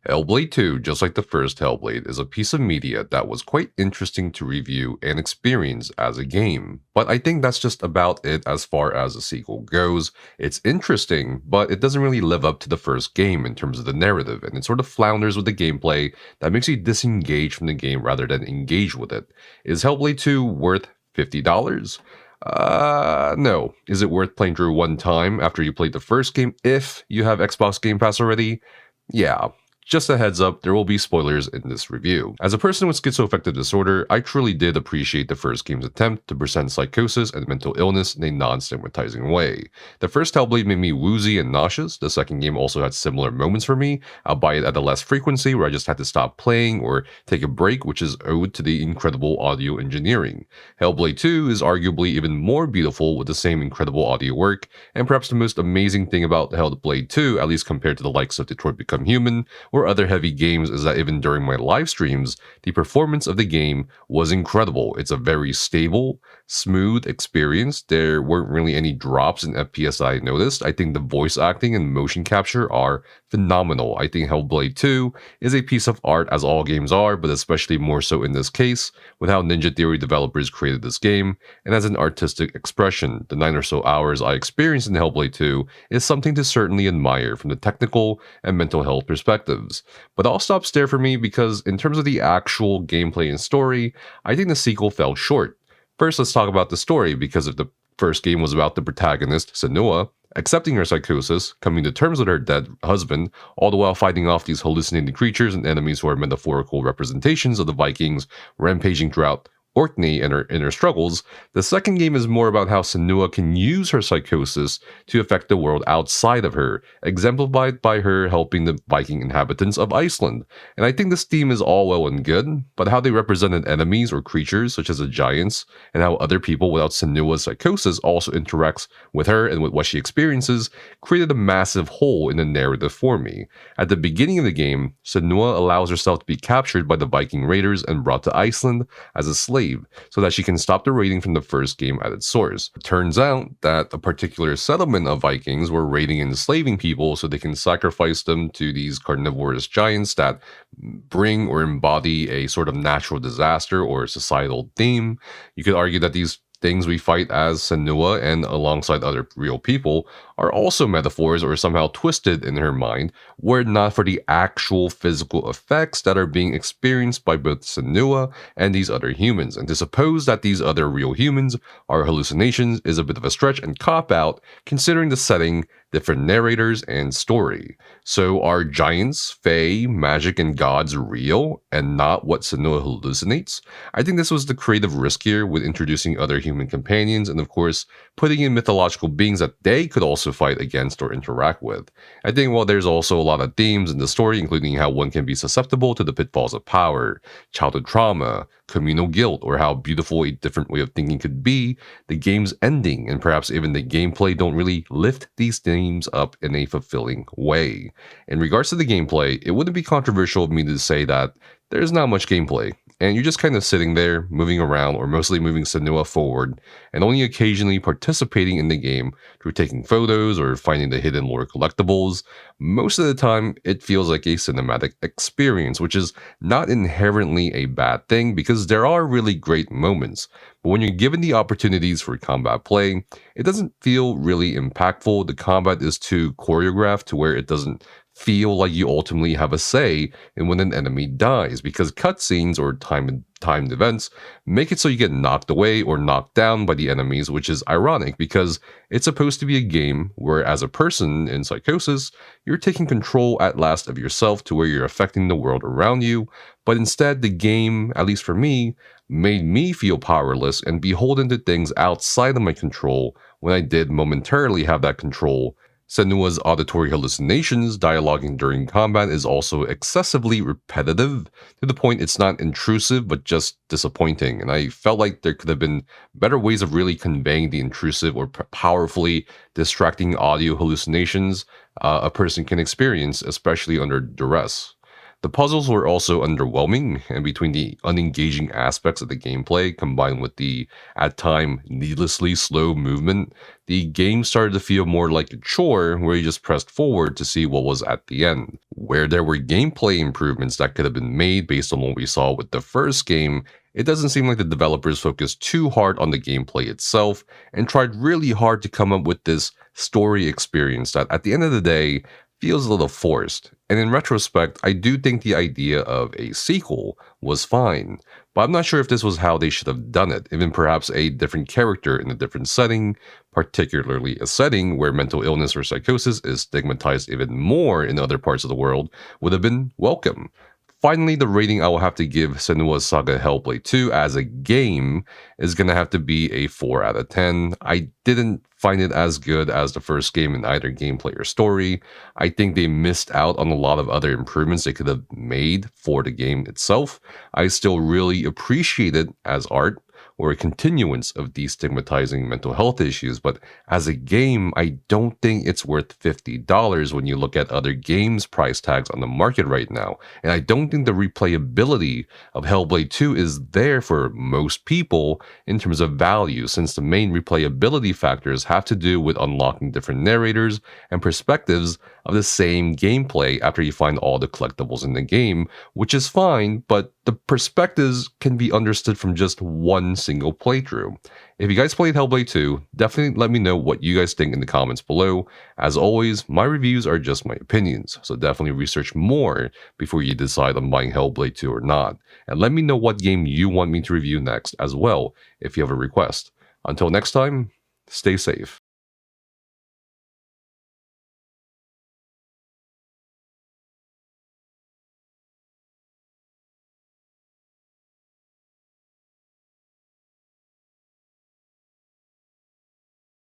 Hellblade 2, just like the first Hellblade, is a piece of media that was quite interesting to review and experience as a game. But I think that's just about it as far as the sequel goes. It's interesting, but it doesn't really live up to the first game in terms of the narrative, and it sort of flounders with the gameplay that makes you disengage from the game rather than engage with it. Is Hellblade 2 worth $50? No. Is it worth playing through one time after you played the first game if you have Xbox Game Pass already? Yeah. Just a heads up, there will be spoilers in this review. As a person with schizoaffective disorder, I truly did appreciate the first game's attempt to present psychosis and mental illness in a non-stigmatizing way. The first Hellblade made me woozy and nauseous. The second game also had similar moments for me, albeit at a less frequency where I just had to stop playing or take a break, which is owed to the incredible audio engineering. Hellblade 2 is arguably even more beautiful with the same incredible audio work, and perhaps the most amazing thing about Hellblade 2, at least compared to the likes of Detroit Become Human, or other heavy games, is that even during my live streams, the performance of the game was incredible. It's a very stable, smooth experience. There weren't really any drops in FPS I noticed. I think the voice acting and motion capture are phenomenal. I think Hellblade 2 is a piece of art, as all games are, but especially more so in this case, with how Ninja Theory developers created this game, and as an artistic expression. The 9 or so hours I experienced in Hellblade 2 is something to certainly admire from the technical and mental health perspectives. But all stops there for me because in terms of the actual gameplay and story, I think the sequel fell short. First, let's talk about the story, because if the first game was about the protagonist, Senua, accepting her psychosis, coming to terms with her dead husband, all the while fighting off these hallucinating creatures and enemies who are metaphorical representations of the Vikings rampaging throughout Orkney and her inner struggles, the second game is more about how Senua can use her psychosis to affect the world outside of her, exemplified by her helping the Viking inhabitants of Iceland. And I think this theme is all well and good, but how they represented enemies or creatures such as the giants, and how other people without Senua's psychosis also interacts with her and with what she experiences, created a massive hole in the narrative for me. At the beginning of the game, Senua allows herself to be captured by the Viking raiders and brought to Iceland as a slave, so that she can stop the raiding from the first game at its source. It turns out that a particular settlement of Vikings were raiding and enslaving people so they can sacrifice them to these carnivorous giants that bring or embody a sort of natural disaster or societal theme. You could argue that these things we fight as Senua and alongside other real people are also metaphors or somehow twisted in her mind, were it not for the actual physical effects that are being experienced by both Senua and these other humans. And to suppose that these other real humans are hallucinations is a bit of a stretch and cop-out, considering the setting, different narrators, and story. So are giants, fae, magic, and gods real, and not what Senua hallucinates? I think this was the creative risk here with introducing other human companions, and of course, putting in mythological beings that they could also fight against or interact with. I think while there's also a lot of themes in the story, including how one can be susceptible to the pitfalls of power, childhood trauma, communal guilt, or how beautiful a different way of thinking could be, the game's ending and perhaps even the gameplay don't really lift these themes up in a fulfilling way. In regards to the gameplay, it wouldn't be controversial of me to say that there's not much gameplay, and you're just kind of sitting there, moving around, or mostly moving Senua forward, and only occasionally participating in the game through taking photos or finding the hidden lore collectibles. Most of the time, it feels like a cinematic experience, which is not inherently a bad thing, because there are really great moments. But when you're given the opportunities for combat play, it doesn't feel really impactful. The combat is too choreographed to where it doesn't feel like you ultimately have a say in when an enemy dies, because cutscenes or timed events make it so you get knocked away or knocked down by the enemies, which is ironic because it's supposed to be a game where, as a person in psychosis, you're taking control at last of yourself to where you're affecting the world around you. But instead, the game, at least for me, made me feel powerless and beholden to things outside of my control when I did momentarily have that control. Senua's auditory hallucinations dialoguing during combat is also excessively repetitive, to the point it's not intrusive but just disappointing, and I felt like there could have been better ways of really conveying the intrusive or powerfully distracting audio hallucinations a person can experience, especially under duress. The puzzles were also underwhelming, and between the unengaging aspects of the gameplay combined with the, at time, needlessly slow movement, the game started to feel more like a chore where you just pressed forward to see what was at the end. Where there were gameplay improvements that could have been made based on what we saw with the first game, it doesn't seem like the developers focused too hard on the gameplay itself and tried really hard to come up with this story experience that at the end of the day feels a little forced. And in retrospect, I do think the idea of a sequel was fine, but I'm not sure if this was how they should have done it. Even perhaps a different character in a different setting, particularly a setting where mental illness or psychosis is stigmatized even more in other parts of the world, would have been welcome. Finally, the rating I will have to give Senua's Saga Hellblade 2 as a game is going to have to be a 4 out of 10. I didn't find it as good as the first game in either gameplay or story. I think they missed out on a lot of other improvements they could have made for the game itself. I still really appreciate it as art, or a continuance of destigmatizing mental health issues, but as a game, I don't think it's worth $50 when you look at other games price tags on the market right now. And I don't think the replayability of Hellblade 2 is there for most people in terms of value, since the main replayability factors have to do with unlocking different narrators and perspectives of the same gameplay after you find all the collectibles in the game, which is fine, but the perspectives can be understood from just one single playthrough. If you guys played Hellblade 2, definitely let me know what you guys think in the comments below. As always, my reviews are just my opinions, so definitely research more before you decide on buying Hellblade 2 or not. And let me know what game you want me to review next as well, if you have a request. Until next time, stay safe.